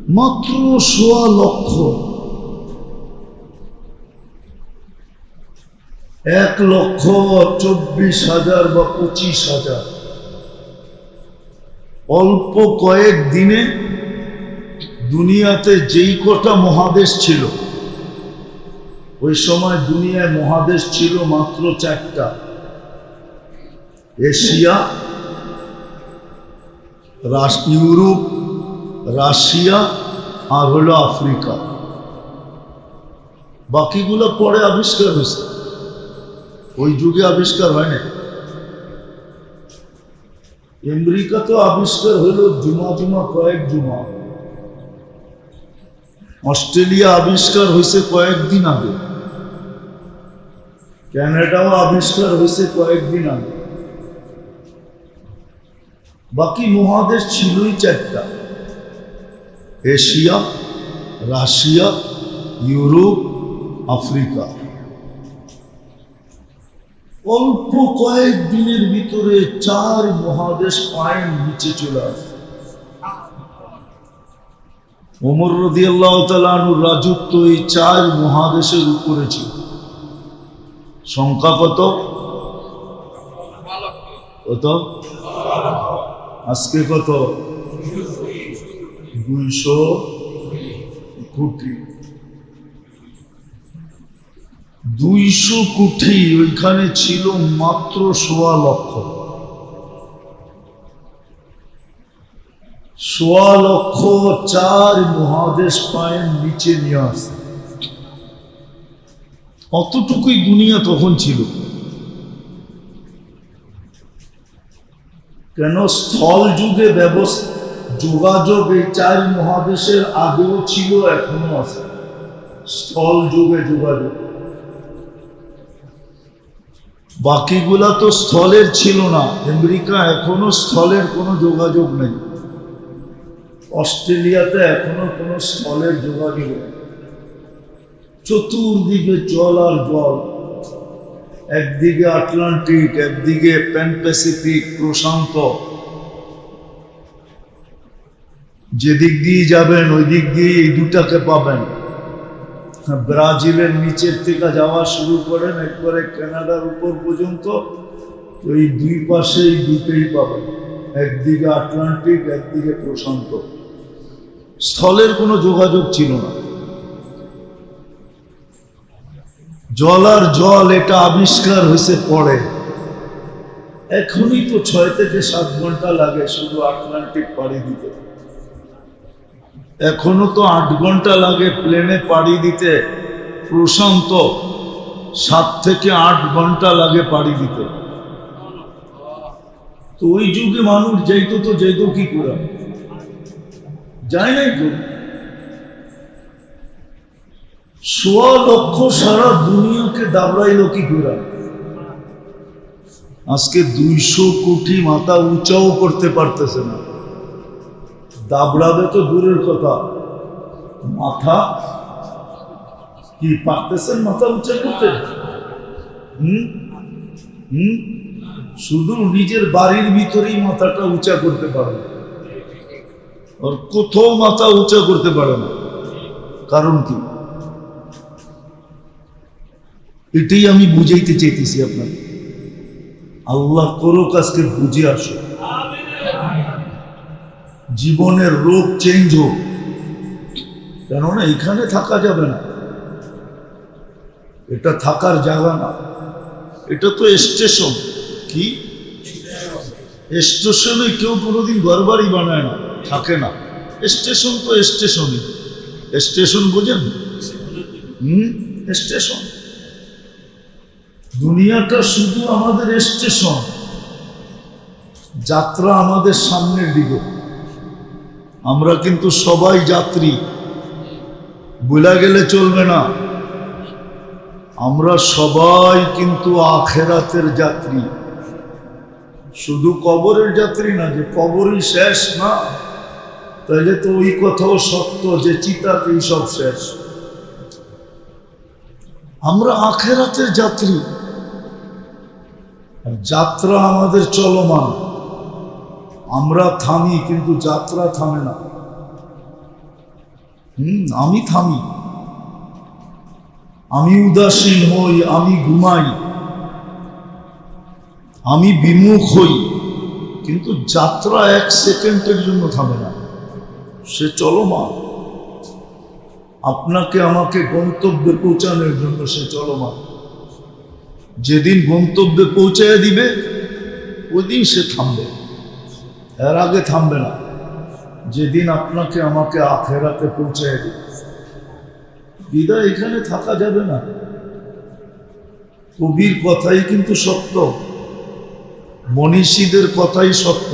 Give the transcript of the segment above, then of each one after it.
মাত্র ১.৫ লক্ষ, ১,২৪,০০০ বা ২৫,০০০ অল্প কয়েক দিনে দুনিয়াতে যেই কটা মহাদেশ ছিল, ওই সময় দুনিয়ায় মহাদেশ ছিল মাত্র ৪টা: এশিয়া, ইউরোপ, রাশিয়া আর হলো আফ্রিকা। বাকিগুলো পরে আবিষ্কার হয়েছে, ওই যুগে আবিষ্কার হয় না। আমেরিকা তো আবিষ্কার হলো কয়েক জুমা। অস্ট্রেলিয়া আবিষ্কার হয়েছে কয়েকদিন আগে, কানাডাও আবিষ্কার হয়েছে কয়েকদিন আগে। বাকি মহাদেশ ছিলই ৪টা: এশিয়া, রাশিয়া, ইউরোপ, আফ্রিকা। অল্প কয়েক দিনের ভিতরে ৪ মহাদেশ পায়ের নিচে চলে আসে। ওমর রাদিয়াল্লাহু তাআলা আনহুর রাজত্ব এই ৪ মহাদেশের উপরে ছিল। সংখ্যা কত? কত? আজকে কত? ২০০ কোটি। ২০০ কোটি, ওইখানে ছিল মাত্র ১.৫ লক্ষ। ১.৫ লক্ষ ৪ মহাদেশ পায়ের নিচে নিয়ে আসে। অতটুকুই দুনিয়া তখন ছিল। কেন? স্থল যুগে যোগাযোগ এই ৪ মহাদেশের আগেও ছিল, এখনো আছে। স্থল যুগে যোগাযোগ, বাকিগুলা তো স্থলের ছিল না। আমেরিকা এখনো স্থলের কোনো যোগাযোগ নেই, অস্ট্রেলিয়াতে এখনো কোনো স্থলের যোগাযোগ নেই। চতুর্দিকে জল আর জল, একদিকে আটলান্টিক, একদিকে প্যাসিফিক, প্রশান্ত। যেদিক দিয়ে যাবেন ওই দিক দিয়ে এই দুটাকে পাবেন। ব্রাজিলের নিচের থেকে যাওয়া শুরু করেন একবারে কানাডার উপর পর্যন্ত, ওই দুই পাশে এই দুটোই পাবেন, একদিকে আটলান্টিক, একদিকে প্রশান্ত। স্থলের কোনো যোগাযোগ ছিল না। জল আর জল এটা আবিষ্কার হয়েছে পরে। এখনই তো ৬ থেকে ৭ ঘন্টা লাগে শুধু আটলান্টিক পাড়ি দিতে। এখনো তো ৮ ঘন্টা লাগে প্লেনে পাড়ি দিতে। প্রশান্ত ৭ থেকে ৮ ঘন্টা লাগে পাড়ি দিতে। তো ওই যুগে মানুষ যেত কি করে? যায় নাই তো। ১.৫ লক্ষ সারা দুনিয়াকে দাবড়াইল কি করে? আজকে ২০০ কোটি মাথা উঁচাও করতে পারতেছে না। দাবড়াবে তো দূরের কথা, মাথা কি পারতেছেন মাথা উঁচা করতে? শুধু নিজের বাড়ির ভিতরেই মাথাটা উঁচা করতে পারে, আর কোথাও মাথা উঁচা করতে পারে না। কারণ কি? এটাই আমি বুঝাইতে চাইতেছি আপনাকে। আল্লাহ করুক আজকে বুঝে আসো, জীবনের রোগ চেঞ্জ হোক। কেননা এখানে থাকা যাবে না, এটা থাকার জায়গা না, এটা তো স্টেশন। কি স্টেশনে কেউ কোনোদিন ঘরবাড়ি বানায় না, থাকে না। স্টেশন তো স্টেশনই। স্টেশন বোঝেন? স্টেশন। দুনিয়াটা শুধু আমাদের স্টেশন। যাত্রা আমাদের সামনের দিকে, আমরা কিন্তু সবাই যাত্রী, ভুলা গেলে চলবে না। আমরা সবাই কিন্তু আখেরাতের যাত্রী, শুধু কবরের যাত্রী না। যে কবরই শেষ না, তাহলে তো ওই কথাও সত্য যে চিতাতেই সব শেষ। আমরা আখেরাতের যাত্রী, যাত্রা আমাদের চলমান। আমরা থামি কিন্তু যাত্রা থামে না। আমি থামি, আমি উদাসীন হই, আমি ঘুমাই, আমি বিমুখ হই, কিন্তু যাত্রা 1 সেকেন্ডের জন্য থামে না, সে চলমান। আপনাকে আমাকে গন্তব্যে পৌঁছানোর জন্য সে চলমান। যেদিন গন্তব্যে পৌঁছায় দিবে ওই দিন সে থামবে, এর আগে থামবে না। যেদিন আপনাকে আমাকে আখেরাতে পৌঁছায় দিবে, বিদায় এখানে থাকা যাবে না। কবির কথাই কিন্তু সত্য, মনীষীদের কথাই সত্য,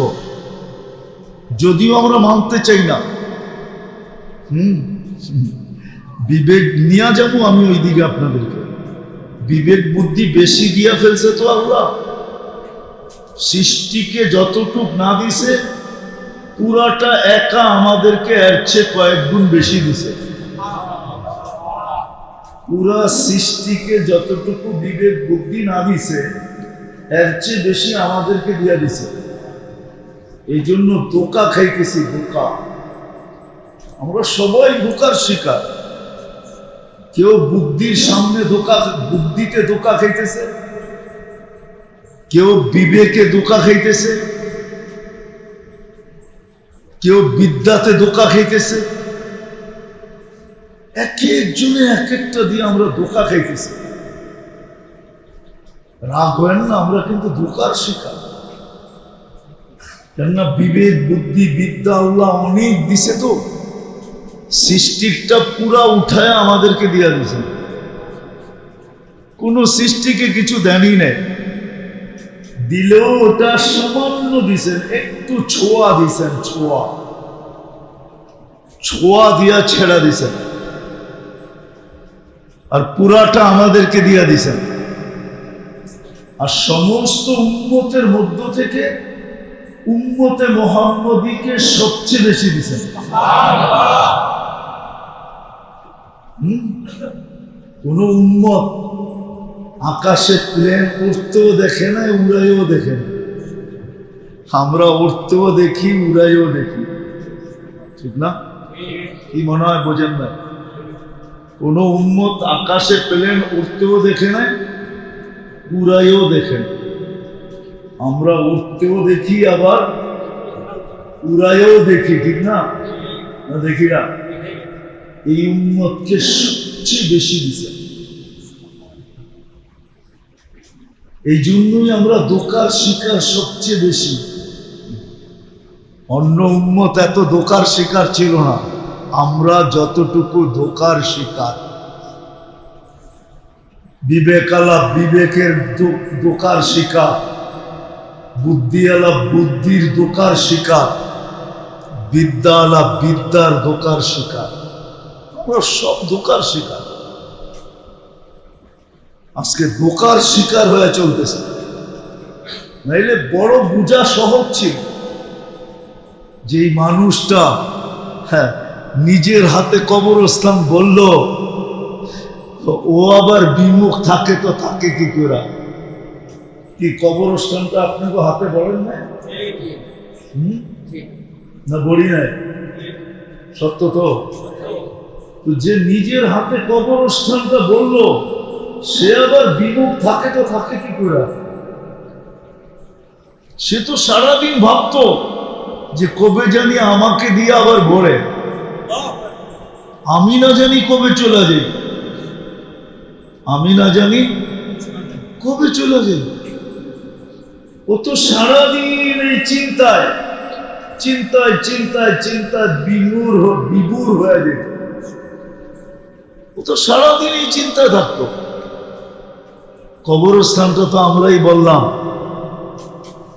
যদিও আমরা মানতে চাই না। বিবেক নিয়ে যাবো আমি ওই দিকে আপনাদেরকে। বিবেক বুদ্ধি বেশি দিয়া ফেলছে তো আল্লাহ, সৃষ্টিকে যতটুক না দিছে পুরাটা একা আমাদেরকে এর চেয়ে কয়েক গুণ বেশি দিছে। পুরা সৃষ্টিকে যতটুকু বিবেক বুদ্ধি না দিছে এর চেয়ে বেশি আমাদেরকে দিয়া দিছে। এই জন্য ধোঁকা খাইতেছি, ধোঁকা। আমরা সবাই ধোঁকার শিকার। কেউ বুদ্ধির সামনে ধোঁকা, বুদ্ধিতে ধোঁকা খাইতেছে, কেউ বিবেকে ধোঁকা খাইতেছে, কেউ বিদ্যাতে ধোঁকা খাইতেছে। এক একজনে এক একটা দিয়ে আমরা ধোঁকা খাইতেছি। রাগ হয় না, আমরা কিন্তু ধোঁকার শিকার। কেননা বিবেক বুদ্ধি বিদ্যা আল্লাহ অনেক দিছে, তো সৃষ্টিটা পুরা উঠায় আমাদেরকে দিয়া দিছে। কোন সৃষ্টিকে কিছু দেনই নেই, দিলেও ওটা সামান্য দিছেন, একটু ছোঁয়া দিছেন, ছোঁয়া দিয়া ছেড়া দিছেন, আর পুরাটা আমাদেরকে দিয়া দিছেন। আর সমস্ত উম্মতের মধ্য থেকে উম্মতে মুহাম্মদীকে সবচেয়ে বেশি দিছেন। কোন উম্মত আকাশে প্লেন উড়তেও দেখে না, উড়াইও দেখে না। আমরা উড়তেও দেখি, উড়াইও দেখি, ঠিক না? কি মনে হয় বোঝেন না? কোন উম্মত আকাশে প্লেন উড়তেও দেখে না, উড়াইও দেখে না। আমরা উঠতেও দেখি, আবার উড়াইও দেখি, ঠিক না? দেখি না? এই উম্মতকে সবচেয়ে বেশি দিছে। এই জন্যই আমরা ধোঁকার শিকার সবচেয়ে বেশি। অন্য উম্মত এত ধোঁকার শিকার ছিল না, আমরা যতটুকু ধোঁকার শিকার। বিবেকালা বিবেকের ধোঁকার শিকার, বুদ্ধিওয়ালা বুদ্ধির ধোঁকার শিকার, বিদ্যাওয়ালা বিদ্যার ধোঁকার শিকার। আমরা সব ধোঁকার শিকার। আজকে ধোঁকার শিকার হয়ে চলতেছে। নাইলে বড় বোঝা সহজ ছিল, যে এই মানুষটা নিজের হাতে কবরস্থান বলল, ও আবার বিমুখ থাকে, তো থাকে কি করে? কি কবরস্থানটা আপনাকে হাতে বলেন না? না বলি নাই? সত্য তো। যে নিজের হাতে কবরস্থানটা বলল, সে আবার বিমুখ থাকে, তো থাকে কি করে? সে তো সারাদিন ভাবতো যে কবে জানি আমাকে দিয়ে আবার ভরে, আমি না জানি কবে চলে যাই, আমি না জানি কবে চলে যাই। ও তো সারাদিন এই চিন্তায় চিন্তায় চিন্তায় চিন্তায় বিভোর হয়ে যেত। ও তো সারাদিন এই চিন্তায় থাকতো। কবরস্থানটা তো আমরাই বললাম,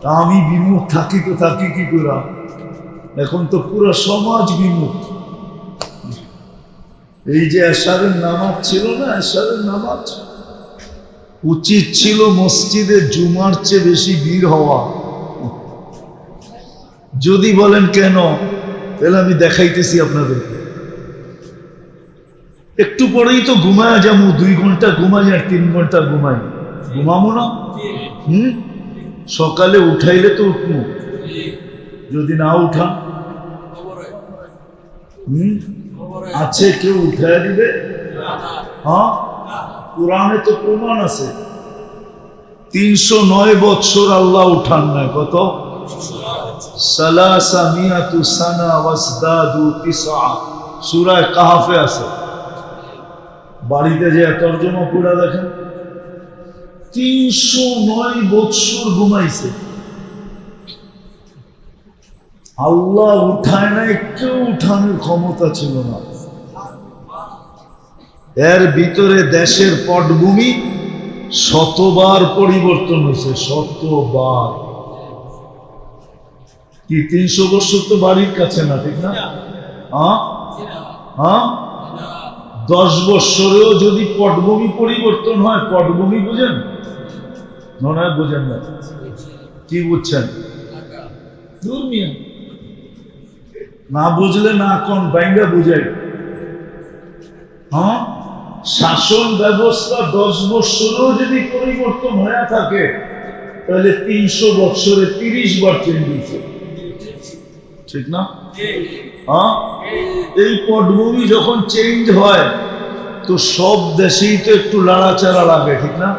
তা আমি বিমুখ থাকি, তো থাকি কি করে? এখন তো পুরো সমাজ বিমুখ। এই যে এশারের নামাজ ছিল না, এশারের নামাজ উচিত ছিল মসজিদে জুমার চেয়ে বেশি ভিড় হওয়া। যদি বলেন কেন, তাহলে আমি দেখাইতেছি আপনাদেরকে। একটু পরেই তো ঘুমায় যাবো, 2 ঘন্টা ঘুমাই আর 3 ঘন্টা ঘুমাই, ঘুমাবো না? সকালে উঠাইলে তো উঠবো, যদি না উঠা আছে কেউ উঠায় দিবে? হ্যাঁ, কোরআনে তো প্রমাণ আছে। 309 বৎসর আল্লাহ উঠান নাই। কত? সালাসা মিয়াতু সানা ওয়াসদাদু তিসআ, সূরা কাহফে আছে। বাড়িতে যে তর্জমা পড়া দেখেন, 309 বৎসর ঘুমাইছে। আল্লাহ উঠায় নাই, কেউ উঠানোর ক্ষমতা ছিল না। এর ভিতরে দেশের পটভূমি শতবার পরিবর্তন হয়েছে, শতবার। কি 300 বছর তো বাড়ির কাছে না, ঠিক না? হ্যাঁ, 10 বছরেও যদি পটভূমি পরিবর্তন হয়, পটভূমি বুঝেন? মনে হয় বুঝেন না। কি বুঝছেন? দুর্মিয়া না বুঝলে না কোন বাইঙ্গা বুঝাই। হ্যাঁ, শাসন ব্যবস্থা 10 বছরেও যদি পরিবর্তন হয়ে থাকে, তাহলে 300 বছরে 30 বার চেঞ্জ হয়েছে, ঠিক না? হ্যাঁ, এই পটভূমি যখন চেঞ্জ হয় তো সব দেশেই তো একটু লাড়াচাড়া লাগে, ঠিক না?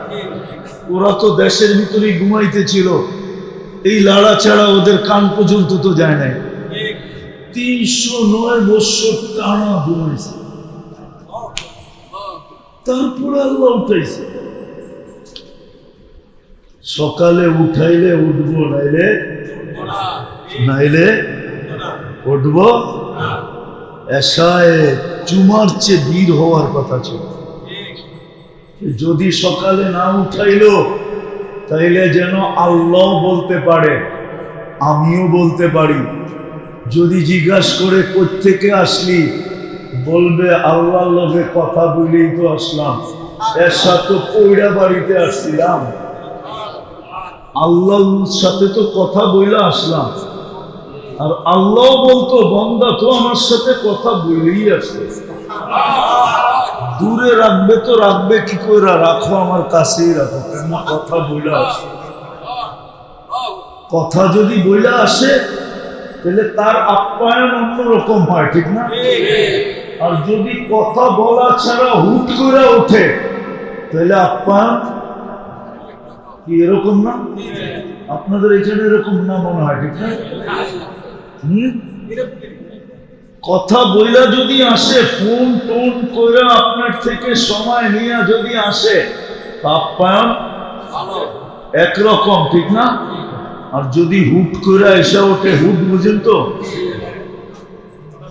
ওরা তো দেশের ভিতরেই ঘুমাইতেছিল, এই লাড়াচাড়া ওদের কান পর্যন্ত তো যায় নাই। 309 বছর টানা ঘুমাইছে, তারপরে আল্লাহ উঠাইছে। সকালে উঠাইলে উঠবো, নাইলে উঠবো। এশায় জুমার চেয়ে বীর হওয়ার কথা ছিল। যদি সকালে না উঠাইলো, তাইলে যেন আল্লাহ বলতে পারে, আমিও বলতে পারি। যদি জিজ্ঞাসা করে কোত্থেকে আসলি, বলবে আল্লাহর লগে কথা বলেই তো আসলাম, এর সাথে পয়রা বাড়িতে আসছিলাম, আল্লাহর সাথে তো কথা বইলা আসলাম। আর আল্লাহ বলতো, বান্দা তো আমার সাথে কথা বলেই আসছে। দূরে রাখবে তো রাখবে কি করে, রাখো আমার কাছেই রাখো, কেন কথা বইলা আসে। কথা যদি বইলা আসে, তাহলে তার আপ্যায়ন অন্যরকম হয়, ঠিক না? আর যদি কথা বলা ছাড়া হুট করে ওঠে, তাহলে আপ্যায়ন কি এরকম না? আপনাদের এখানে এরকম না মনে হয়, ঠিক না? কথা বইলা যদি আসে, ফোন টোন করে আপনার থেকে সময় নিয়ে যদি আসে, আপ্যায়ন একরকম, ঠিক না? আর যদি হুট করে এসে ওঠে, হুট বুঝেন তো,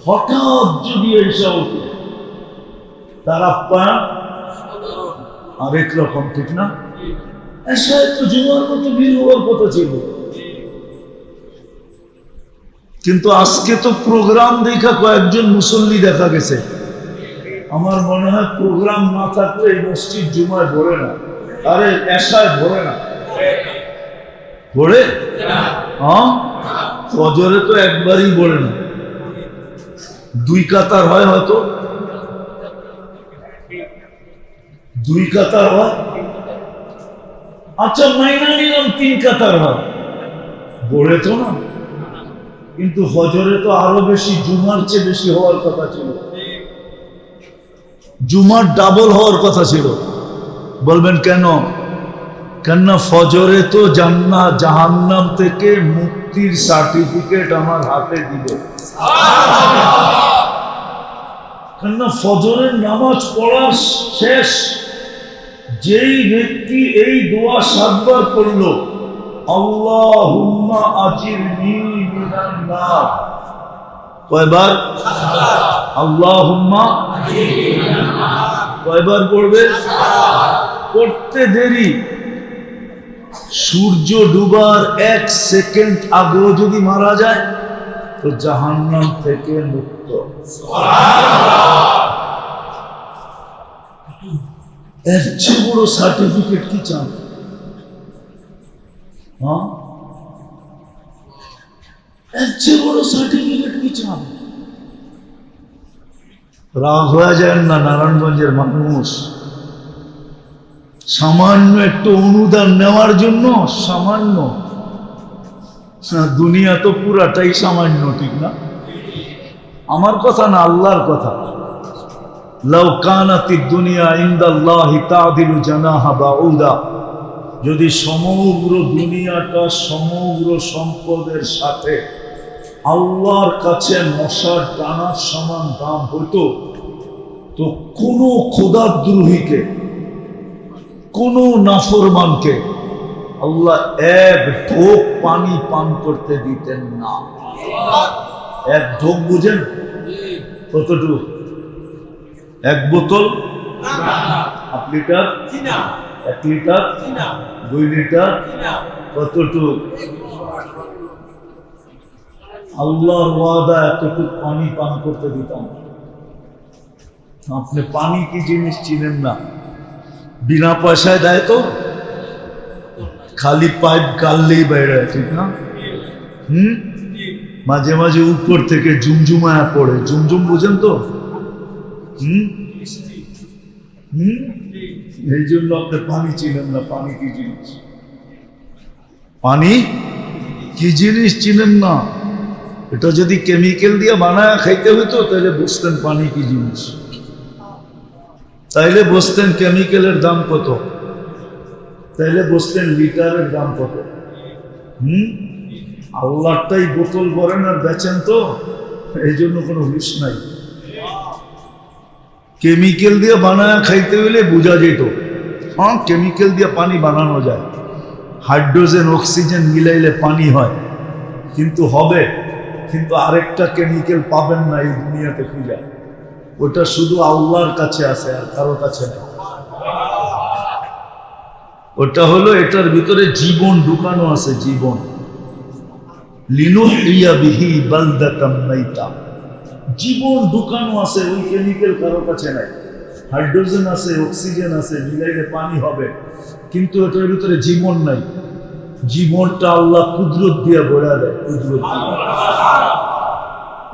হঠাৎ যদি এসে ওঠে, তার আপ্যায়ন আরেক রকম, ঠিক না? এসে তো জুমার মতো ভিড় হওয়ার কথা ছিল, কিন্তু আজকে তো প্রোগ্রাম দেখা কয়েকজন মুসল্লি দেখা গেছে। আমার মনে হয় প্রোগ্রাম না থাকলে এই মসজিদ জুমায় ভরে না, আরে এশায় ভরে না। ভরে? হ্যাঁ, ফজরে তো একবারই ভরে না, 2 কাতার হয়, হয়তো 2 কাতার হয়। আচ্ছা, মাইনা নিলাম 3 কাতার হয়, ভরে তো না। কিন্তু ফজরে তো আরো বেশি, জুমার চেয়ে বেশি হওয়ার কথা ছিল, জুমার ডাবল হওয়ার কথা ছিল। বলবেন কেন? কেননা ফজরে তো জান্নাত জাহান্নাম থেকে মুক্তির সার্টিফিকেট আমার হাতে দিবে। কেননা ফজরের নামাজ পড়ার শেষ যেই ব্যক্তি এই দোয়া 7 বার পড়ল, আল্লাহুম্মা আজিরনি মিনান নার, কয়বার? আল্লাহুম্মা আজিরনি মিনান নার, কয়বার পড়বে? পড়তে দেরি, সূর্য ডুবার 1 সেকেন্ড আগেও যদি মারা যায় তো জাহান্নাম থেকে মুক্ত। এর চেয়ে বড় সার্টিফিকেট কি চান? হ্যাঁ, এর চেয়ে বড় সার্টিফিকেট কি চান? রাগ হয়ে যায় না নারায়ণগঞ্জের মানুষ, সামান্য একটু অনুদান নেওয়ার জন্য, সামান্য, দুনিয়া তো পুরাটাই সামান্য, ঠিক না? আমার কথা না, আল্লাহর কথা। লাউ কানাতিদ দুনিয়া ইনদাল্লাহি তাদিলু জানাহা বাউদা, যদি সমগ্র দুনিয়াটা সমগ্র সম্পদের সাথে আল্লাহর কাছে মশার টানার সমান দাম হতো, তো কোনো খোদাদ্রোহীকে, কোনো নাফরমানকে আল্লাহ এক ঢোক পানি পান করতে দিতেন না। এক ঢোক বুঝেন কতটুকু? এক বোতল, 1 লিটার, 1 লিটার, 2 লিটার, কতটুকু? আল্লাহর ওয়াদা এতটুকু পানি পান করতে দিতাম। আপনি পানি কি জিনিস চিনেন না, বিনা পয়সায় দেয় তো, খালি পাইপ গাললেই বাইরে, ঠিক না? মাঝে মাঝে উপর থেকে ঝুমঝুমায়া পড়ে, ঝুমঝুম বুঝেন তো? এই জন্য আপনি পানি চিনেন না। পানি কি জিনিস? পানি কি জিনিস চিনেন না। এটা যদি কেমিক্যাল দিয়ে বানায় খাইতে হতো তাহলে বুঝতেন পানি কি জিনিস, তাইলে বুঝতেন কেমিক্যালের দাম কত, তাইলে বুঝতেন লিটারের দাম কত। আল্লাহটাই বোতল ভরেন আর বেচেন তো, এই জন্য কোনো হুঁশ নাই। কেমিক্যাল দিয়ে বানায় খাইতে হলে বোঝা যেত, হ্যাঁ কেমিক্যাল দিয়ে পানি বানানো যায়, হাইড্রোজেন অক্সিজেন মিলাইলে পানি হয়, কিন্তু হবে, কিন্তু আরেকটা কেমিক্যাল পাবেন না এই দুনিয়াতে খুঁজে। ওটা শুধু আল্লাহর কাছে আছে, আর কারো কাছে নেই। ওটা হলো এটার ভিতরে জীবন ঢুকানো আছে, জীবন। লিনুহইয়া বিহি বালদাতাম মাইতা, জীবন ঢুকানো আছে, ওই কেমিক্যাল কারো কাছে নাই। হাইড্রোজেন আছে, অক্সিজেন আছে, মিলাইলে পানি হবে, কিন্তু এটার ভিতরে জীবন নাই। জীবনটা আল্লাহ কুদরত দিয়ে ভরা দেয়, কুদরত দিয়ে।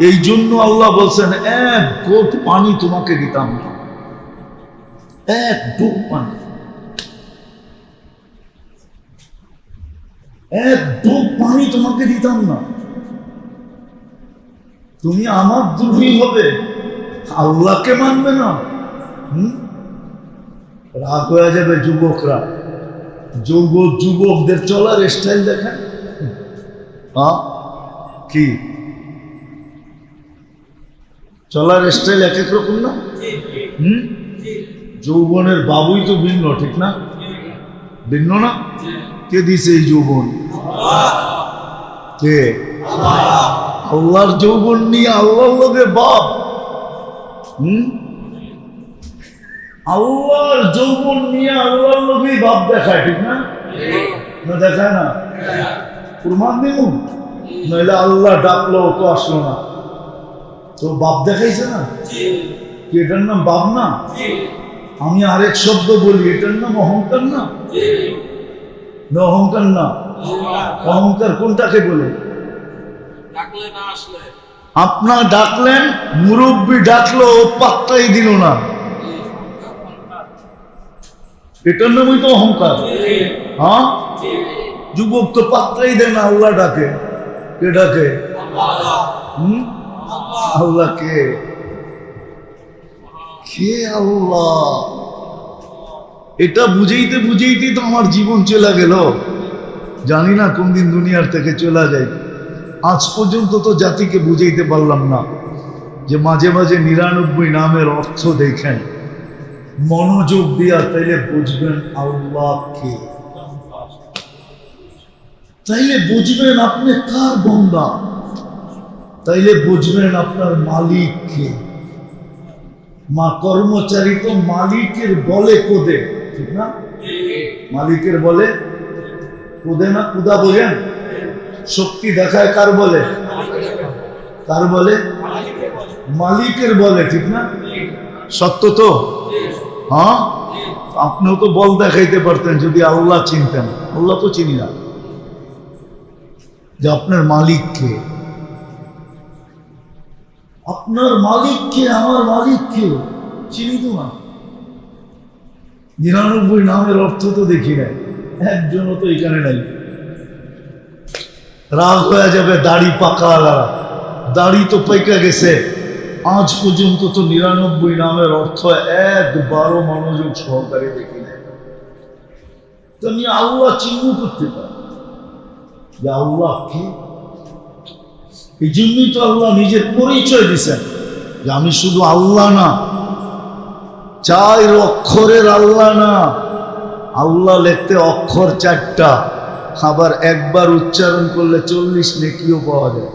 এই জন্য আল্লাহ বলছেন এক ঘোট পানি তোমাকে দিতাম না, এক ঢোক পানি, এক ঢোক পানি তোমাকে দিতাম না। তুমি আমার দ্রোহী হবে, আল্লাহকে মানবে না। রাগ হয়ে যাবে যুবকরা। যুবকদের চলার স্টাইল দেখেন, কি চলার স্টাইল এক এক রকম না? যৌবনের বাবুই তো ভিন্ন, ঠিক না? ভিন্ন না? কে দিছে এই যৌবন? কে? আল্লাহর যৌবন নিয়ে আল্লাহর লগে বাপ। আল্লাহর যৌবন নিয়ে আল্লাহর লগেই বাপ দেখায়, ঠিক না? না দেখায় না? প্রমাণ দিব, নইলে আল্লাহ ডাকলো তো আসলো না, তো বাপ দেখাইছে না? কি এটার নাম বাপ না? আমি আরেক শব্দ বলি, এটার নাম অহংকার না? অহংকার না? অহংকার কোনটাকে বলে? আপনার ডাকলেন, মুরব্বী ডাকলো, পাত্তাই দিল না, এটার নামই তো অহংকার। হ্যাঁ, যুবক তো পাত্তাই দেয় না, আল্লাহ ডাকে। কে ডাকে? আল্লাহ। কে? কে আল্লাহ? এটা বুঝাইতে বুঝাইতেই তো আমার জীবন চলে গেল, জানি না কোন দিন দুনিয়ার থেকে চলে যায়। আজ পর্যন্ত তো জাতিকে বুঝাইতে পারলাম না যে মাঝে মাঝে 99 নামের অর্থ দেখেন, মনোযোগ দিয়া, তাইলে বুঝবেন আল্লাহ কে, তাইলে বুঝবেন আপনি কার বান্দা, তাইলে বুঝবেন আপনার মালিক কে। মা কর্মচারী তো মালিকের বলে কোদে, ঠিক না? মালিকের বলে কোদে না? কুদা বোঝেন? শক্তি দেখায় কার বলে? কার বলে? মালিকের বলে, ঠিক না? সত্য তো? হ্যাঁ, আপনিও তো বল দেখাইতে পারতেন যদি আল্লাহ চিনতেন। আল্লাহ তো চিনি না, যে আপনার মালিক কে। আপনার মালিক কে, আমার মালিক কে চিনি তো না। 99 নামের অর্থ তো দেখি নাই, একজনও তো এখানে নাই। রাগ হয়ে যাবে দাড়ি পাকা, দাড়ি তো পাইকা গেছে, আজ পর্যন্ত তো 99 নামের অর্থ একবারও মনোযোগ সহকারে দেখি না। তো আমি আল্লাহ চিহ্ন করতে পারি যে আল্লাহ কি। এই জন্যই তো আল্লাহ নিজের পরিচয় দিচ্ছেন যে আমি শুধু আল্লাহ না, 4 অক্ষরের আল্লাহ না। আল্লাহ লিখতে অক্ষর 4টা, আবার একবার উচ্চারণ করলে 40 নেকিও পাওয়া যায়।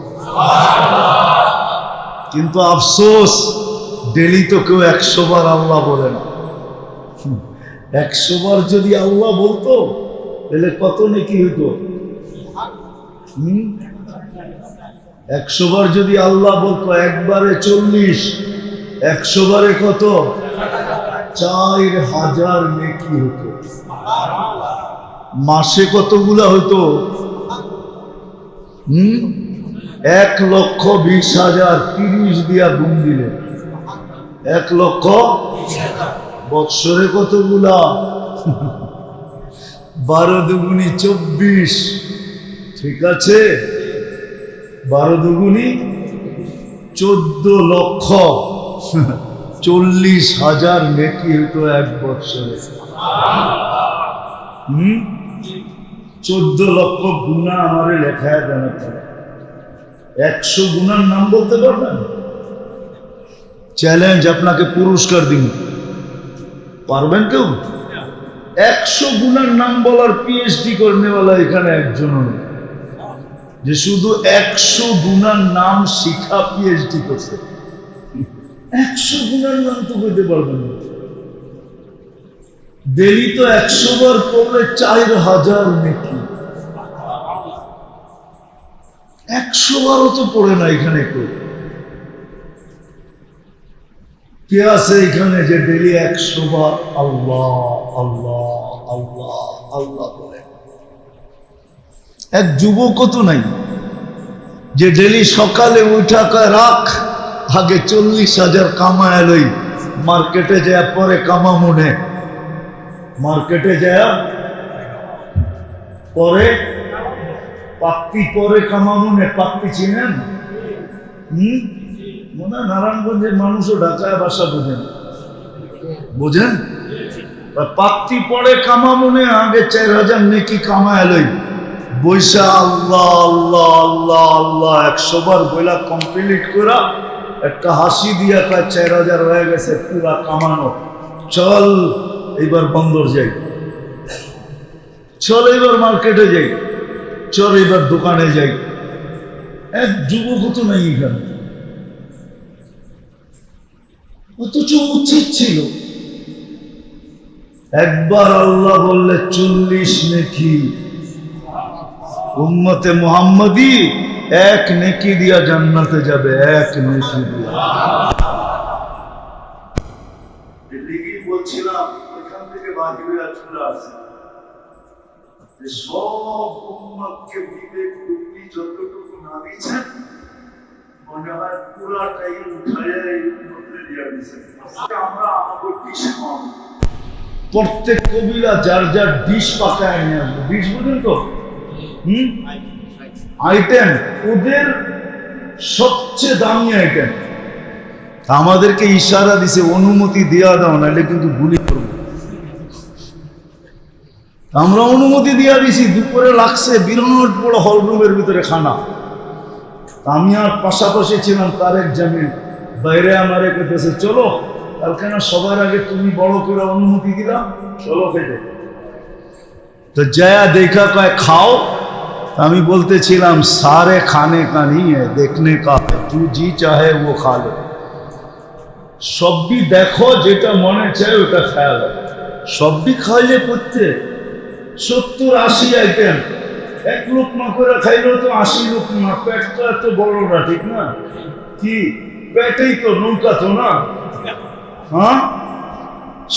কিন্তু আফসোস, ডেলি তো কেউ 100 বার আল্লাহ বলে না। 100 বার যদি আল্লাহ বলতো তাহলে কত নেকি হইতো? 100 বার যদি আল্লাহ বলতো, একবারে 40, 100 বারে কত? 4000 নেকি হতো। মাসে কতগুলা হতো? 1,20,000, 30 দিয়া গুণ দিলে 1,20,000। বৎসরে কতগুলা? 12 দুগুণী 24, ঠিক আছে? 12 দুগুণী 14,40,000 নেকি হতো এক বৎসরে। 14 লক্ষ গুণা আমারে লেখায় দেন। 100 গুণার নাম বলতে পারবেন? চ্যালেঞ্জ, আপনাকে পুরস্কার দিন। পারবেন কেউ? 100 গুণার নাম বলার পিএইচডি করনেওয়ালা এখানে একজনও নেই যে শুধু 100 গুণার নাম শিখা পিএইচডি করছে। 100 গুণার নাম তো বলতে পারবেন না। ডেলি তো 100 বার পড়লে 4000 নেকি। 100 বারও তো পড়ে না এখানে কেউ। কে আছে এখানে যে ডেলি 100 বার আল্লাহ আল্লাহ আল্লাহ আল্লাহ বলে? এক যুবকও তো নাই যে ডেলি সকালে উঠা কয় রাখ, আগে 40,000 কামায় লই, মার্কেটে যায় পরে কামা মনে। মার্কেটে যায় পরে পাত্তি, পরে কামা মনে। পাত্তি চিনেন? মনে হয় নারায়ণগঞ্জের মানুষও ঢাকায় ভাষা বোঝেন, বোঝেন? পাত্তি পরে কামা মনে, আগে 4000 নেকি কামায় লই, বৈশা আল্লাহ আল্লাহ আল্লাহ আল্লাহ 100 বার বইলা কমপ্লিট করা, একটা হাসি দিয়া কয় 4000 হয়ে গেছে পুরা কামানো, চল এইবার বন্দর যাই, চল এইবার মার্কেটে যাই, চল এইবার দোকানে যাই। এক যুবক তো নাই এখানে, অথচ উচিত ছিল একবার আল্লাহ বললে 40 নেকি। উম্মতে মুহাম্মাদি 1 নেকি দিয়া জান্নাতে যাবে, 1 নেকি দিয়া। এদিকেই বলছিলাম, এখান থেকে বাহিরে চলে আসে যে সব উম্মতকে বিবেক বুদ্ধি যতটুকু না দিয়েছেন, মনে হয় পুরাটাই উঠায় এই উম্মতকে দিয়া দিয়েছেন। আমরা আমাদের ডিশ খাওয়াবো, প্রত্যেক কবিরা যার যার ডিশ পাকায় নিয়ে আসবো। ডিশ বুঝেন তো? আইটেম ওদের সবচেয়ে দামি আইটেম। আমাদেরকে ইশারা দিছে, অনুমতি দেওয়া দাও, নাহলে কিন্তু গুলি করবো। আমরা অনুমতি দিয়া দিছি, দুপুরে লাগছে বিরাট বড় হলরুমের ভিতরে খানা। আমি আর পাশাপাশি ছিলাম তারেক জামিল, বাইরে আমারে কইতেছে চলো, কালকে না সবার আগে তুমি বড় করে অনুমতি দিলাম, চলো খেতে। তো জয়া দেখা কয় খাও। আমি বলতেছিলাম সারে খানে কা नहीं है, देखने का है, तू जी चाहे वो खा लो। সবই দেখো, যেটা মনে চায় ওটা খেয়াল। সবই খাইলে করতে 70-80 আইটেম, 1 লোকমা করে খাইলেও তো 80 লোকমা। পেটটা এত বড় না, ঠিক না? কি পেটেই তো নৌকা তো না? হ্যাঁ,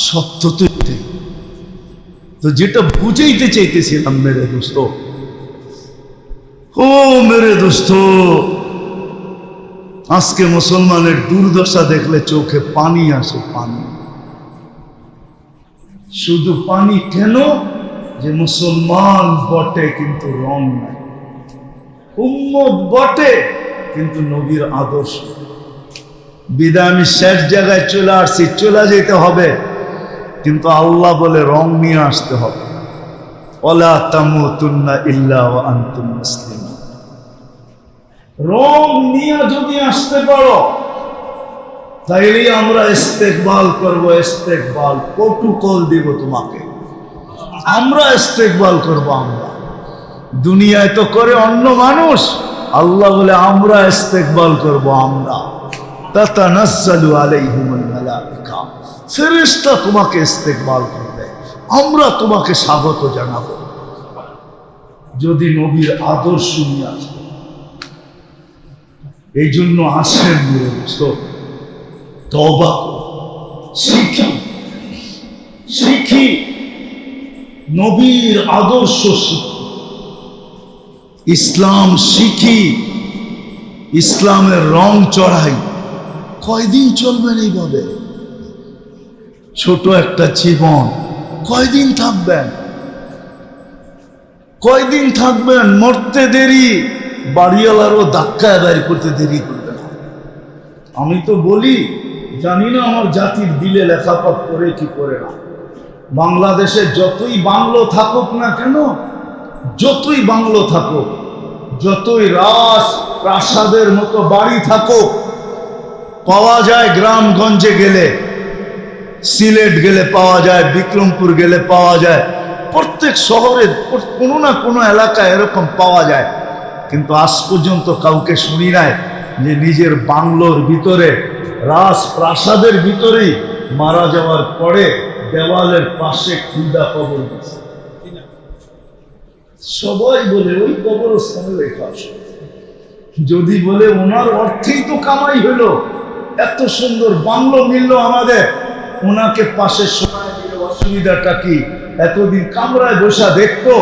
সত্য তো এটাই। তো যেটা বুঝাইতে চাইতেছিলাম মেরে দোস্ত, ও মেরে দোস্ত, আজকে মুসলমানের দুর্দশা দেখলে চোখে পানি আসে। পানি, শুধু পানি। কেন? যে মুসলমান বটে কিন্তু রং নাই, উম্মত বটে কিন্তু নবীর আদর্শ। বিদায় আমি শেষ জায়গায় চলে আসছি, চলে যেতে হবে, কিন্তু আল্লাহ বলে রং নিয়ে আসতে হবে। ওয়ালা তামুতুন্না ইল্লা ওয়া আনতুম মুসলিমুন। রং নিয়ে যদি আসতে পারো তাইলেই আমরা ইস্তেকবাল করব। ইস্তেকবাল প্রটোকল দিব তোমাকে, আমরা ইস্তেকবাল করব। আমরা দুনিয়ায় তো করে অন্য মানুষ, আল্লাহ বলে আমরা ইস্তেকবাল করব। আমরা তাতানাজ্জালু আলাইহিমুল মালাইকা, ফেরেশতা তোমাকে ইস্তেকবাল করবে, আমরা তোমাকে স্বাগত জানাবো। যদি নবীর আদর্শ নিয়ে আসে, এই জন্য আসেন তওবা শিখি, শিখি নবীর আদর্শ শিখি, ইসলাম শিখি, ইসলামের রং চড়াই। কয়দিন চলবেন এইভাবে? ছোট একটা জীবন, কয়দিন থাকবেন? কয়দিন থাকবেন? মরতে দেরি, বাড়িওয়ালারও ধাক্কা বের করতে দেরি করবে না। আমি তো বলি, জানি না আমার জাতির দিলে লেখাপড় করে কি করে না। বাংলাদেশে যতই বাংলো থাকুক না কেন, যতই বাংলো থাকুক, যতই রাজ প্রাসাদের মতো বাড়ি থাকুক, পাওয়া যায় গ্রামগঞ্জে গেলে, সিলেট গেলে পাওয়া যায়, বিক্রমপুর গেলে পাওয়া যায়, প্রত্যেক শহরে কোনো না কোনো এলাকায় এরকম পাওয়া যায়। কিন্তু আজ পর্যন্ত কাউকে শুনি নাই যে নিজের বাংলোর ভিতরে, রাজপ্রাসাদের ভিতরেই মারা যাওয়ার পরে দেওয়ালের পাশে খুদা কবর দিচ্ছে। সবাই বলে ওই কবরস্থানে রেখা আসে। যদি বলে ওনার অর্থেই তো কামাই হলো, এত সুন্দর বাংলো মিললো আমাদের, ওনাকে পাশে সময় দিলে অসুবিধাটা কি? এতদিন কামরায় বসা দেখতো,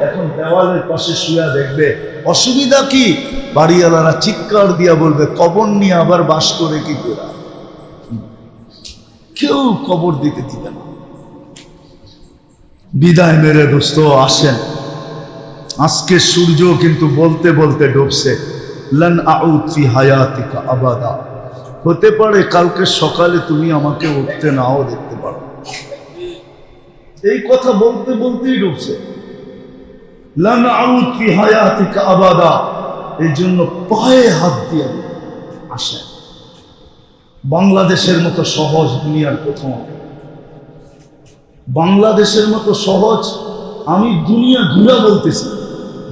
এখন দেওয়ালের পাশে শুয়া দেখবে, অসুবিধা কি? বাড়িওয়ালারা চিৎকার দিয়া বলবে কবর নিয়ে আবার বাস করে কি করে? কেউ কবর দিতে দিবে না। বিদায় মেরে দোস্ত আসেন, আজকে সূর্য কিন্তু বলতে বলতে ডুবছে। লান আউদ ফি হায়াতিকা আবাদা, হতে পারে কালকে সকালে তুমি আমাকে উঠতে নাও দেখতে পারো। এই কথা বলতে বলতেই ডুবছে। লান আউদ ফি হায়াতিকা আবাদা, এই জন্য পায়ে হাত দিয়ে আসেন। বাংলাদেশের মতো সহজ দুনিয়ার প্রথম, বাংলাদেশের মতো সহজ, আমি দুনিয়া ঘুরা বলতেছি,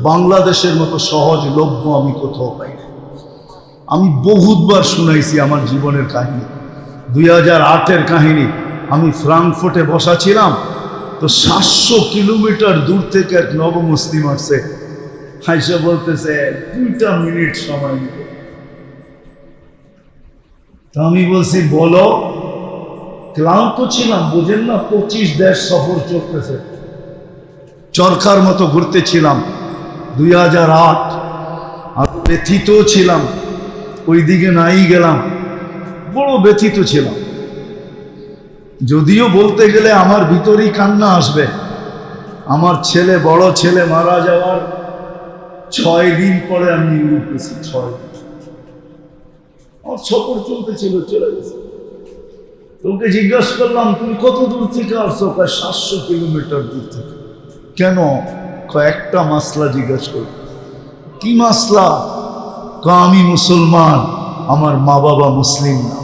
বাংলাদেশের মতো সহজ লভ্য আমি কোথাও পাই না। আমি বহুতবার শুনাইছি আমার জীবনের কাহিনী, 2008-এর কাহিনী। আমি ফ্রাঙ্কফুর্টে বসা ছিলাম, তো 700 কিলোমিটার দূর থেকে এক নবমুসলিম আসছে, হাইসে বলতেছে 2 মিনিট সময় নিতে। তো আমি বলছি বলো। ক্লান্ত ছিলাম, বুঝেন না, 25 দেশ সফর চলতেছে, চরকার মতো ঘুরতেছিলাম। 2008 আর ব্যথিত ছিলাম, ওই দিকে নাই গেলাম, বড় ব্যথিত ছিলাম। যদিও বলতে গেলে আমার ভিতরেই কান্না আসবে। আমার ছেলে, বড় ছেলে মারা যাওয়ার 6 দিন পরে আমি ইউরোপ গেছি। 6 দিন আমার সফর চলতেছিল, চলে গেছে। তোকে জিজ্ঞাসা করলাম তুমি কত দূর থেকে আসছো? 700 কিলোমিটার দূর থেকে। কেন? একটা মাসলা জিজ্ঞাসা করি। কি মাসলা? আমি মুসলমান, আমার মা বাবা মুসলিম না।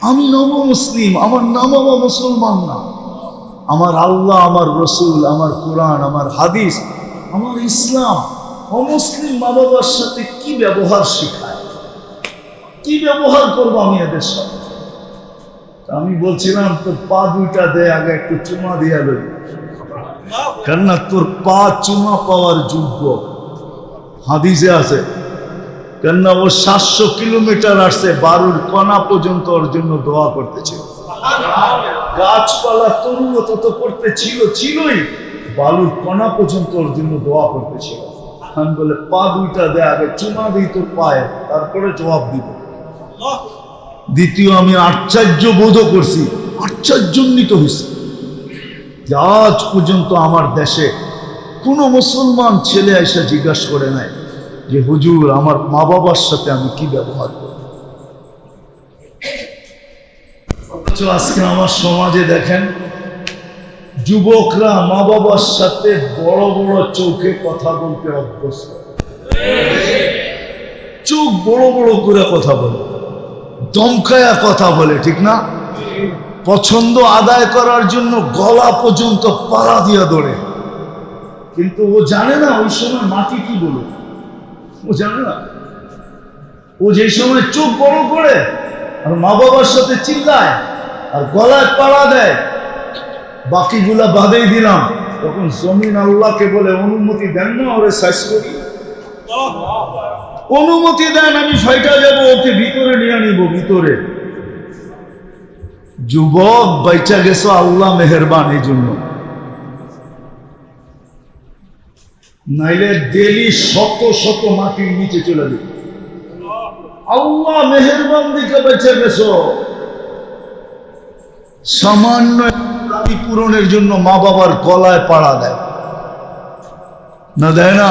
আমি নব মুসলিম, আমার মা বাবা মুসলমান না। আমার আল্লাহ, আমার রসুল, আমার কোরআন, আমার হাদিস, আমার ইসলাম অমুসলিম মা বাবার সাথে কি ব্যবহার শেখায়? কি ব্যবহার করবো আমি এদের সাথে? আমি বলছিলাম তোর পা 2টা দে, আগে একটু চুমা দিয়া লই, কেননা তোর পা চুমা পাওয়ার যোগ্য। হাদিসে আছে, কেননা ও 700 কিলোমিটার আসছে, বারুর কণা পর্যন্ত ওর জন্য দোয়া করতেছিল। গাছপালা তরুণতা তো করতে ছিলই, বালুর কণা পর্যন্ত ওর জন্য দোয়া করতেছিল। আমি বলে পা 2টা দে, আগে চুমা দিই তোর পায়ে, তারপরে জবাব দিব। দ্বিতীয়, আমি আশ্চর্য বোধ করছি, আশ্চর্যান্বিত হয়েছি যে আজ পর্যন্ত আমার দেশে কোনো মুসলমান ছেলে এসে জিজ্ঞাসা করে নাই যে হুজুর আমার মা বাবার সাথে আমি কি ব্যবহার করব। অথচ আজকে আমার সমাজে দেখেন যুবকরা মা বাবার সাথে বড় বড় চোখে কথা বলতে অভ্যস্ত। চোখ বড় বড় করে কথা বলে, দমকায়া কথা বলে, ঠিক না? পছন্দ আদায় করার জন্য গলা পর্যন্ত পাড়া দিয়া দৌড়ে, কিন্তু ও জানে না ওই সময় মাটি কি বলে। ও জানে না, ও যে সময় চোখ বড় করে আর মা বাবার সাথে চিল্লায় আর গলায় পাড়া দেয়, বাকিগুলা বাদেই দিলাম, তখন জমিন আল্লাহকে বলে অনুমতি দেন না ওরে সাইজ করি, অনুমতি দেন, আমি ফাইটা যাবো, ওকে ভিতরে নিয়ে নিব ভিতরে। যুবক বাইচা গেছো, আল্লাহ মেহেরবান এই জন্য, নাইলে ডেলি শত শত মাটির নিচে চলে যাবে। আল্লাহ মেহেরবান দিকে বেঁচে গেছো। সামান্য দাবি পূরণের জন্য মা বাবার গলায় পাড়া দেয় না, দেয় না?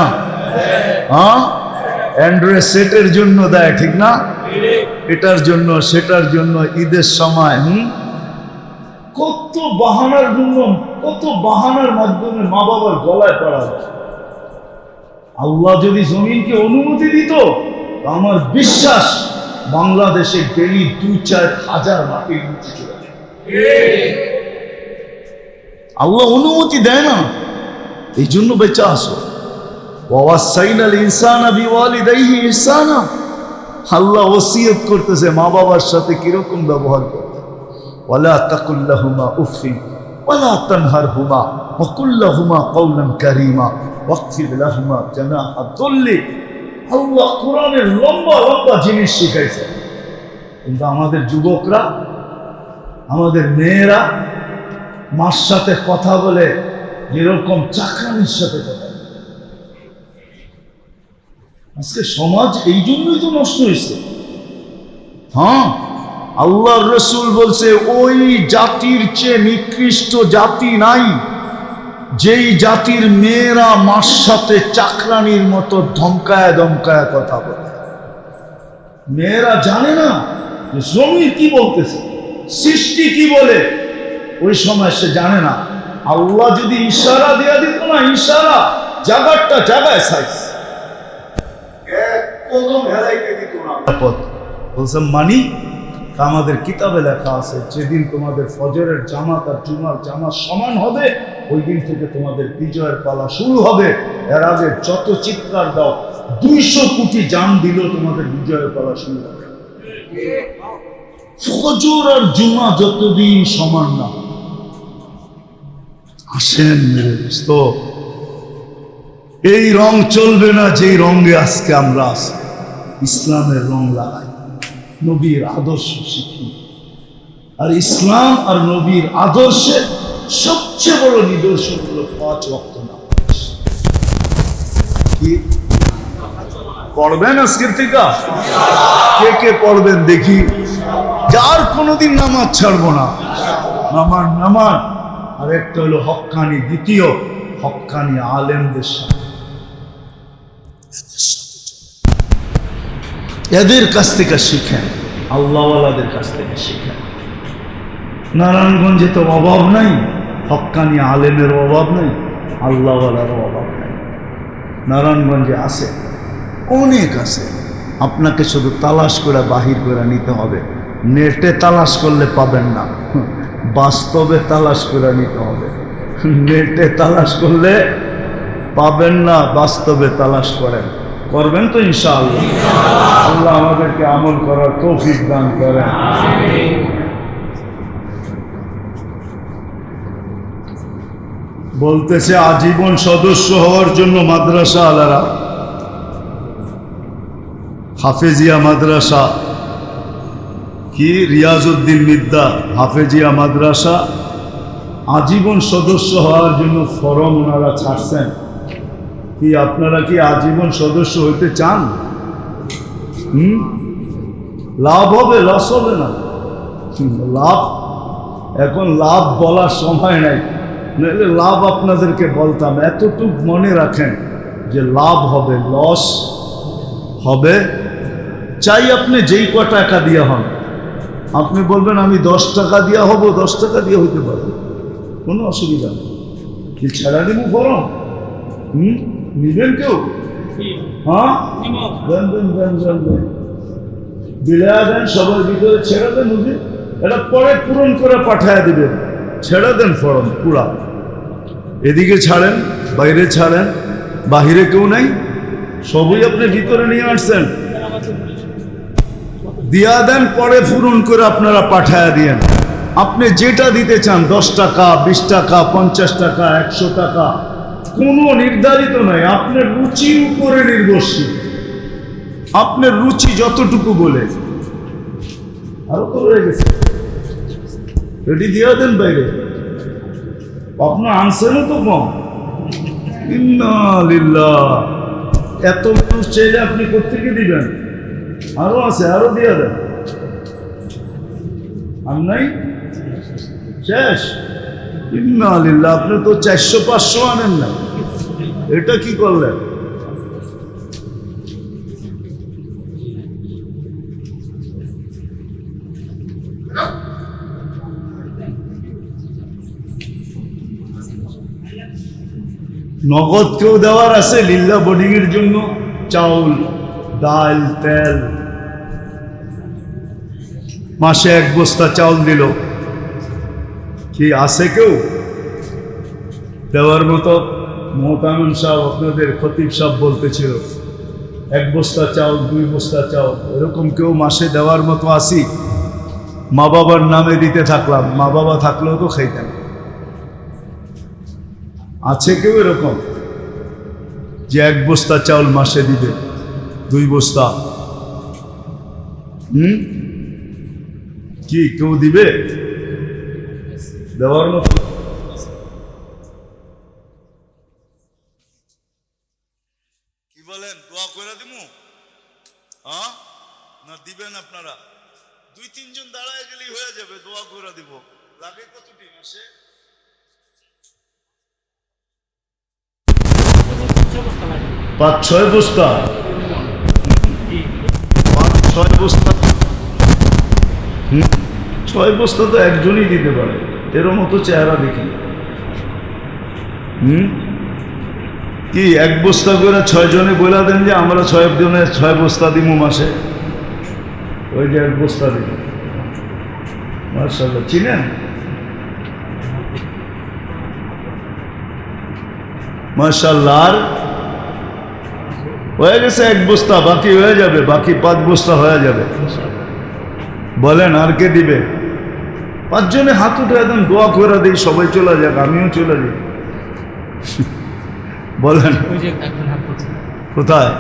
হ্যাঁ, অ্যান্ড্রয়েড সেটের জন্য দেয়, ঠিক না? এটার জন্য সেটার জন্য, ঈদের সময় কত বাহানার জন্য, কত বাহানার মাধ্যমে মা বাবার গলায় পাড়া দেয়। আল্লাহ যদি জমিনকে অনুমতি দিত, আমার বিশ্বাস বাংলাদেশে ডেলি 2-4 হাজার মাটির নিচে চলে যায়। আল্লাহ অনুমতি দেয় না, এই জন্য বেঁচে আসো। ওয়াসাইনাল ইনসানা বিওয়ালিদাইহি ইহসানা, আল্লাহ ওসিয়ত করতেছে মা বাবার সাথে কিরকম ব্যবহার করতে। ওয়ালা তাকুল লাহুমা উফফিন ওয়ালা তানহারহুমা ওয়া কুল লাহুমা কওলান কারীমা ওয়াকফিদ লাহুমা জানাহা যুল্লি। আল্লাহ কোরআনের লম্বা লম্বা জিনিস শিখাইছে, কিন্তু আমাদের যুবকরা, আমাদের মেয়েরা মার সাথে কথা বলে যেরকম চাকরানির সাথে কথা বলে। আজকে সমাজ এই জন্যই তো নষ্ট হয়েছে। হ্যাঁ, আল্লাহর রাসূল বলছে ওই জাতির চেয়ে নিকৃষ্ট জাতি নাই যেই জাতির মেয়েরা মার সাথে চাকরানির মতো ধমকায় ধমকায় কথা বলে। মেয়েরা জানে না যে জমি কি বলতেছে, সৃষ্টি কি বলে, ওই সময় সে জানে না। আল্লাহ যদি ইশারা দেয়া দিত না, ইশারা জাগারটা জাগায় সাইজ বলছে মানি। আমাদের কিতাবে লেখা আছে যেদিন তোমাদের ফজরের জামাত আর জুমার জামাত সমান হবে, ওই দিন থেকে তোমাদের বিজয়ের পালা শুরু হবে। এর আগে যত চিৎকার দাও, 200 কোটি জান দিলেও তোমাদের বিজয়ের পালা শুরু হবে। ফজর আর জুমা যতদিন সমান না। আসেন মেরে দোস্ত, এই রং চলবে না যেই রঙে আজকে আমরা আছি। ইসলামের রং লাগাই, নবীর আদর্শ শিখি। আর ইসলাম আর নবীর আদর্শের সবচেয়ে বড় নিদর্শন হলো 5 ওয়াক্ত নামাজ। কি পড়বেন আজকের থেকে? কে কে পড়বেন দেখি? যার কোনোদিন নামাজ ছাড়বো না, নামাজ। আর একটা হলো হক্কানি, দ্বিতীয় হক্কানি আলেমদের সাথে, এদের কাছ থেকে শিখেন, আল্লাহওয়ালাদের কাছ থেকে শিখেন। নারায়ণগঞ্জে তো অভাব নাই, হক্কানি আলেমের অভাব নাই, আল্লাহওয়ালার অভাব নাই। নারায়ণগঞ্জে আছে, অনেক আছে। আপনাকে শুধু তালাশ করে বাহির করে নিতে হবে। নেটে তালাশ করলে পাবেন না, বাস্তবে তালাশ করে নিতে হবে। নেটে তালাশ করলে পাবেন না, বাস্তবে তালাশ করেন। করবেন তো ইনশাআল্লাহ। আল্লাহ আমাদেরকে আমল করার তৌফিক দান করেন। বলতেছে আজীবন সদস্য হওয়ার জন্য মাদ্রাসা আলারা, হাফেজিয়া মাদ্রাসা, কি রিয়াজউদ্দিন মিদ্দা হাফেজিয়া মাদ্রাসা, আজীবন সদস্য হওয়ার জন্য ফরম ওনারা ছাড়ছেন। কি আপনারা কি আজীবন সদস্য হইতে চান? লাভ হবে, লস হবে না? লাভ, এখন লাভ বলার সময় নাই, নাহলে লাভ আপনাদেরকে বলতাম। এতটুক মনে রাখেন যে লাভ হবে, লস হবে। চাই আপনি যেই টাকা দিয়ে হন, আপনি বলবেন আমি 10 টাকা দিয়া হব, 10 টাকা দিয়ে হইতে পারে, কোনো অসুবিধা নেই। কি ছেড়া দিব ফরম? নিবেন কেউ? হ্যাঁ, দেন দেন দেন দেন দেন, বিলা দেন, সবার ভিতরে ছেড়ে দেন। হুজুর এটা পরে পূরণ করে পাঠায় দিবেন, ছেড়ে দেন ফরম পুরা। এদিকে ছাড়েন, বাইরে ছাড়েন, বাহিরে কেউ নাই, সবই আপনি ভিতরে নিয়ে আসছেন, দিয়া দেন, পরে পূরণ করে আপনারা পাঠায় দিয়েন। আপনি যেটা দিতে চান, 10 টাকা, 20 টাকা, 50 টাকা, 100 টাকা, কোনো নির্ধারিত নাই, আপনার রুচির উপরে নির্ভরশীল। আপনার রুচি যতটুকু বলে। আরো তো রয়ে গেছে, রেডি দিয়া দেন বাইরে। আপনার আনসারও তো কম। ইন্না লিল্লাহ, এত মানুষ চাইলে আপনি কোত্থেকে দিবেন? আরো আছে, আরো দিয়া দেন। আর নাই, শেষ। ইন্না লিল্লাহ, আপনি তো 400-500 আনেন না, এটা কি করলেন? নগদ কেউ দেওয়ার আছে লিল্লা বোর্ডিং এর জন্য? চাউল, ডাল, তেল, মাসে 1 বস্তা চাউল দিল, কি আছে কেউ দেওয়ার মতো? মোহতামিম সাহেব, আপনাদের খতিব সাহেব বলতেছিল 1 বস্তা চাউল, 2 বস্তা চাউল, এরকম কেউ মাসে দেওয়ার মতো আসি? মা বাবার নামে দিতে থাকলাম, মা বাবা থাকলেও তো খাইতেন। আছে কেউ এরকম যে 1 বস্তা চাউল মাসে দিবে, 2 বস্তা? কি কেউ দিবে দেওয়ার মতো? কি বলেন, দোয়া করে দিমু? হ্যাঁ না দিবেন আপনারা? 2-3 জন দাঁড়ায় গেলেই হয়ে যাবে, দোয়া করে দিব। লাগে কতটি মাসে? 5-6 বস্তা, 5-6 বস্তা। 6 বস্তা তো একজনই দিতে পারে, এর মতো চেহারা দেখি। কি 1 বস্তা করে 6 জনে বলে দেন যে আমরা 6 জনে 6 বস্তা দিব মাসে, ওই যে 1 বস্তা দিব। মাশাআল্লাহ, চিনেন? মাশাআল্লাহ, আর হয়ে গেছে 1 বস্তা, বাকি হয়ে যাবে, বাকি 5 বস্তা হয়ে যাবে। বলেন আর কে দিবে? 5 জনে হাত উঠে একদম দোয়া করে দিই, সবাই চলে যাক, আমিও চলে যাই। বলেন কোথায়?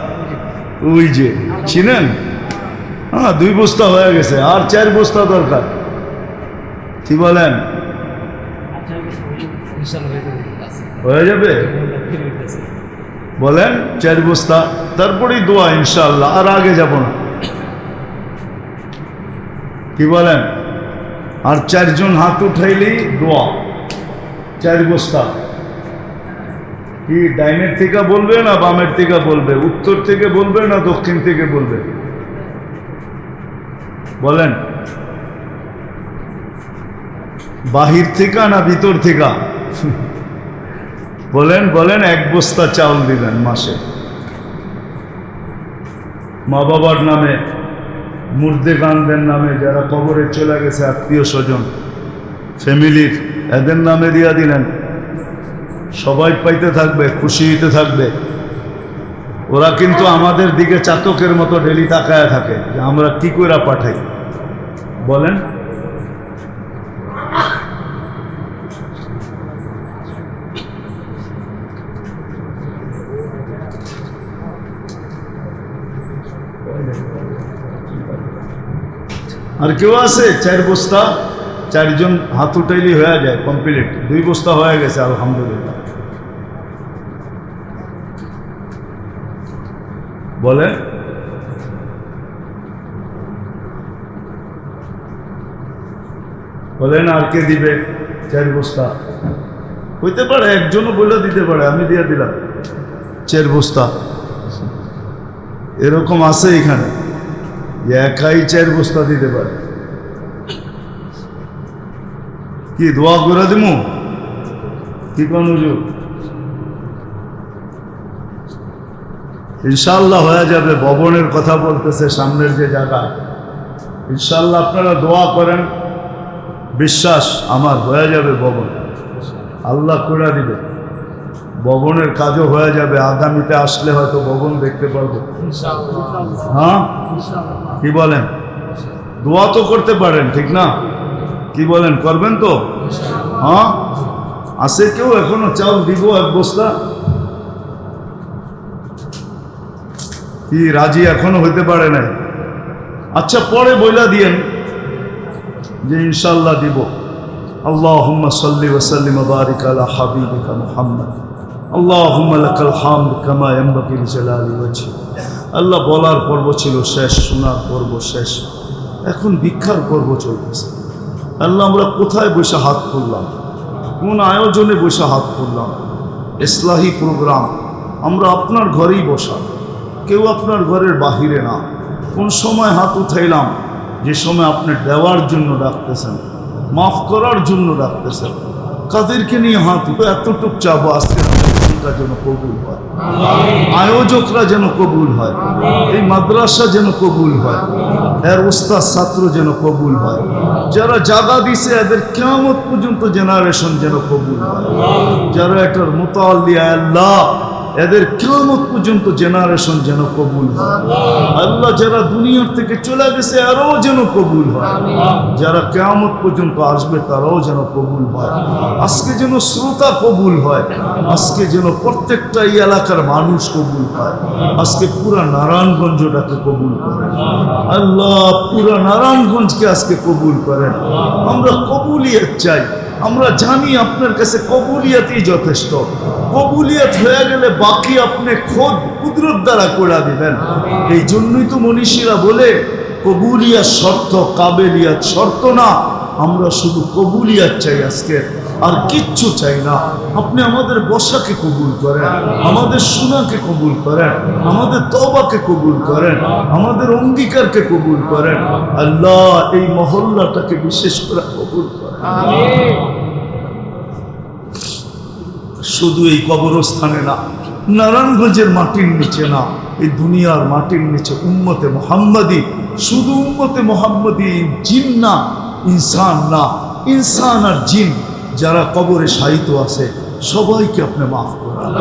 ওই যে, চিনেন? হ্যাঁ, 2 বস্তা হয়ে গেছে, আর 4 বস্তা দরকার। কি বলেন, হয়ে যাবে? বলেন 4 বস্তা, তারপরেই দোয়া ইনশাআল্লাহ, আর আগে যাব না। কি বলেন? আর 4 জন হাত উঠাইলেই দোয়া, 4 বস্তা। কি ডাইনের থেকে বলবে না বামের থেকে বলবে? উত্তর থেকে বলবে না দক্ষিণ থেকে বলবে? বলেন, বাহির থেকে না ভিতর থেকে? বলেন বলেন, 1 বস্তা চাউল দিবেন মাসে। মা বাবার নামে, মুর্দে গানদের নামে, যারা কবরে চলে গেছে, আত্মীয় স্বজন, ফ্যামিলির, এদের নামে দিয়া দিলেন। সবাই পাইতে থাকবে, খুশি হইতে থাকবে। ওরা কিন্তু আমাদের দিকে চাতকের মতো ডেলি তাকায় থাকে যে আমরা কি করে পাঠাই। বলেন, আর কেউ আছে? 4 বস্তা, 4 জন হাত উঠাইলেই হয়ে যায়, কমপ্লিট। 2 বস্তা হয়ে গেছে আলহামদুলিল্লাহ। বলেন, বলেন আর কে দিবে? 4 বস্তা হইতে পারে, একজনও বলে দিতে পারে, আমি দিয়ে দিলাম 4 বস্তা। এরকম আছে এখানে যে একাই 4 বস্তা দিতে পারে। কি দোয়া করে দিমু কি কোন হুজুর? ইনশাআল্লাহ হয়ে যাবে। ভবনের কথা বলতেছে, সামনের যে জায়গা, ইনশাআল্লাহ আপনারা দোয়া করেন, বিশ্বাস আমার হয়ে যাবে ভবন, আল্লাহ করে দিবে। ভবনের কাজও হয়ে যাবে, আগামীতে আসলে হয়তো ভবন দেখতে পারবো। হ্যাঁ কি বলেন? দোয়া তো করতে পারেন, ঠিক না? কি বলেন, করবেন তো? হ্যাঁ আছে কেউ এখনো চাউল দিব এক বস্তা? কি রাজি এখনো হইতে পারে নাই? আচ্ছা পরে বইলা দিয়েন যে ইনশাআল্লাহ দিব। আল্লাহুম্মা সাল্লি ওয়া সাল্লিম ওয়া বারিক আলা হাবিবিকা মুহাম্মদ। আল্লাহুম্মা লাকাল হামদ কামা ইয়ানবাগি লিজালালি ওয়াজহি। আল্লাহ বলার পর্ব ছিল শেষ, শোনার পর্ব শেষ, এখন ভিক্ষার পর্ব চলতেছে। আল্লাহ আমরা কোথায় বসে হাত তুললাম, কোন আয়োজনে বসে হাত তুললাম? ইসলাহি প্রোগ্রাম, আমরা আপনার ঘরেই বসা, কেউ আপনার ঘরের বাহিরে না। কোন সময় হাত উঠাইলাম? যে সময় আপনি দেওয়ার জন্য ডাকতেছেন, মাফ করার জন্য ডাকতেছেন। কাদেরকে নিয়ে হাত এতটুক চাবো আজকে যেন কবুল হয়, আয়োজকরা যেন কবুল হয়, এই মাদ্রাসা যেন কবুল হয়, এর উস্তাদ ছাত্র যেন কবুল হয়, যারা জায়গা দিছে এদের কিয়ামত পর্যন্ত জেনারেশন যেন কবুল হয়, যারা এটার মুতাআল্লিয়া আল্লাহ এদের কিয়ামত পর্যন্ত জেনারেশন যেন কবুল হয়। আল্লাহ যারা দুনিয়ার থেকে চলে গেছে আরও যেন কবুল হয়, যারা কিয়ামত পর্যন্ত আসবে তারাও যেন কবুল হয়। আজকে যেন শ্রোতা কবুল হয়, আজকে যেন প্রত্যেকটা এই এলাকার মানুষ কবুল হয়, আজকে পুরা নারায়ণগঞ্জটাকে কবুল করেন আল্লাহ, পুরা নারায়ণগঞ্জকে আজকে কবুল করেন। আমরা কবুলিয়ত চাই, আমরা জানি আপনার কাছে কবুলিয়তই যথেষ্ট। কবুলিয়ত হয়ে গেলে বাকি আপনি খোদ কুদরত দ্বারা করে দিবেন। এই জন্যই তো মনীষীরা বলে কবুলিয়াত শর্ত, কাবেলিয়াত শর্ত না। আমরা শুধু কবুলিয়াত চাই আজকে, আর কিচ্ছু চাই না। আপনি আমাদের বসাকে কবুল করেন, আমাদের শোনাকে কবুল করেন, আমাদের তওবাকে কবুল করেন, আমাদের অঙ্গীকারকে কবুল করেন। আল্লাহ এই মহল্লাটাকে বিশেষ করে কবুল করেন। শুধু এই কবরস্থানে না, নারায়ণগঞ্জের মাটির নিচে না, এই দুনিয়ার মাটির নিচে উম্মতে মুহাম্মাদি, শুধু উম্মতে মুহাম্মাদি, জিন না, ইনসান না, ইনসান আর জিন যারা কবরে শায়িত আছে সবাইকে আপনি মাফ করেন।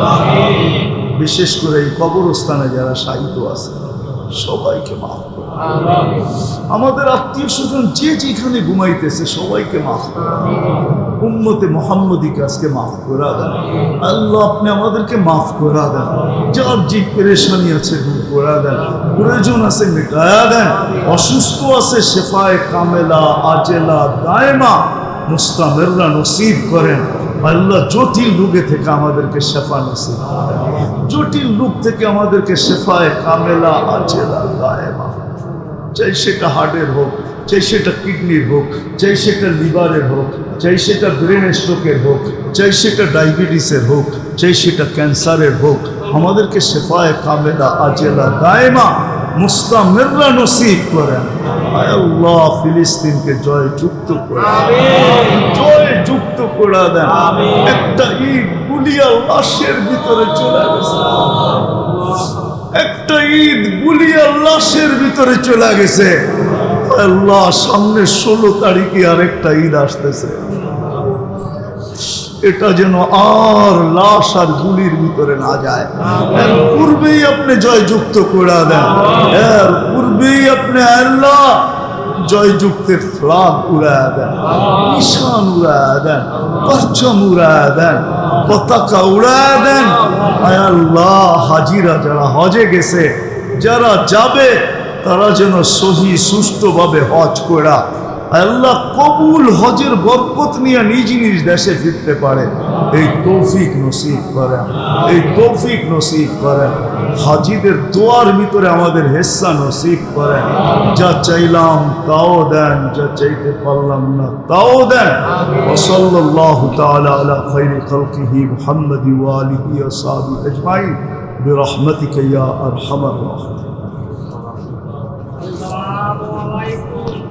বিশেষ করে এই কবরস্থানে যারা শায়িত আছে সবাইকে মাফ করেন। আমাদের আত্মীয় স্বজন যে যেখানে ঘুমাইতেছে সবাইকে মাফ করেন। উম্মতে মুহাম্মাদিকে আজকে মাফ করে দেন আল্লাহ, আপনি আমাদেরকে মাফ করে দেন। যার যে পেরেশানি আছে দূর করে দেন, প্রয়োজন আছে মেটায়া দেন, অসুস্থ আছে শেফায়ে কামেলা আজেলা দায়মা মুস্তামিররা নসিব করেন আল্লাহ। জটিল রোগে থেকে আমাদেরকে শেফা নসিব করেন, জটিল রোগ থেকে আমাদেরকে শেফায়ে কামেলা আজেলা দায়মা, চাই সেটা হার্টের হোক, চাই সেটা কিডনির হোক, চাই সেটা লিভারের হোক, চাই সেটা ব্রেন স্ট্রোকের হোক, চাই সেটা ডায়াবেটিসের হোক, চাই সেটা ক্যান্সারের হোক, আমাদেরকে শেফায়ে কামেলা আজেলা দায়মা মুস্তামিররা নসিব করেন। আল্লাহ ফিলিস্তিনকে জয় যুক্ত করে, জয় যুক্ত করে দেন। একটা ঈদ গুলিয়া লাশের ভিতরে চলে গেছে, একটা ঈদ গুলিয়া লাশের ভিতরে চলে গেছে। আল্লাহ সামনে 16 তারিখে আরেকটা ঈদ আসতেছে, এটা যেন আর লাশ আর গুলির ভিতরে না যায়। এর পূর্বেই আপনি জয়যুক্ত করে দেন, এর পূর্বেই আপনি আল্লাহ জয়যুক্তের ফ্লাগ উড়ায় দেন, নিশান উড়ায় দেন, পরচম উড়ায় দেন, পতাকা উড়ায় দেন। আয় আল্লাহ হাজিরা যারা হজে গেছে, যারা যাবে তারা যেন সহি সুষ্ঠুভাবে হজ করা আল্লাহ কবুল হজের বরকত নিয়ে নিজ নিজ দেশে ফিরতে পারে, এই তৌফিক নসিব করেন, এই তৌফিক নসিব করেন। হাজিদের দোয়ার ভিতরে আমাদের হিস্সা নসিব করেন। যা চাইলাম তাও দেন, যা চাইতে পারলাম না তাও দেন। সাল্লাল্লাহু তাআলা আলা খায়রি খালকিহি মুহাম্মাদি ওয়া আলিহি ওয়া সাহবিহি আজমাইন বিরহমাতিকা ইয়া আরহামার রাহিমিন।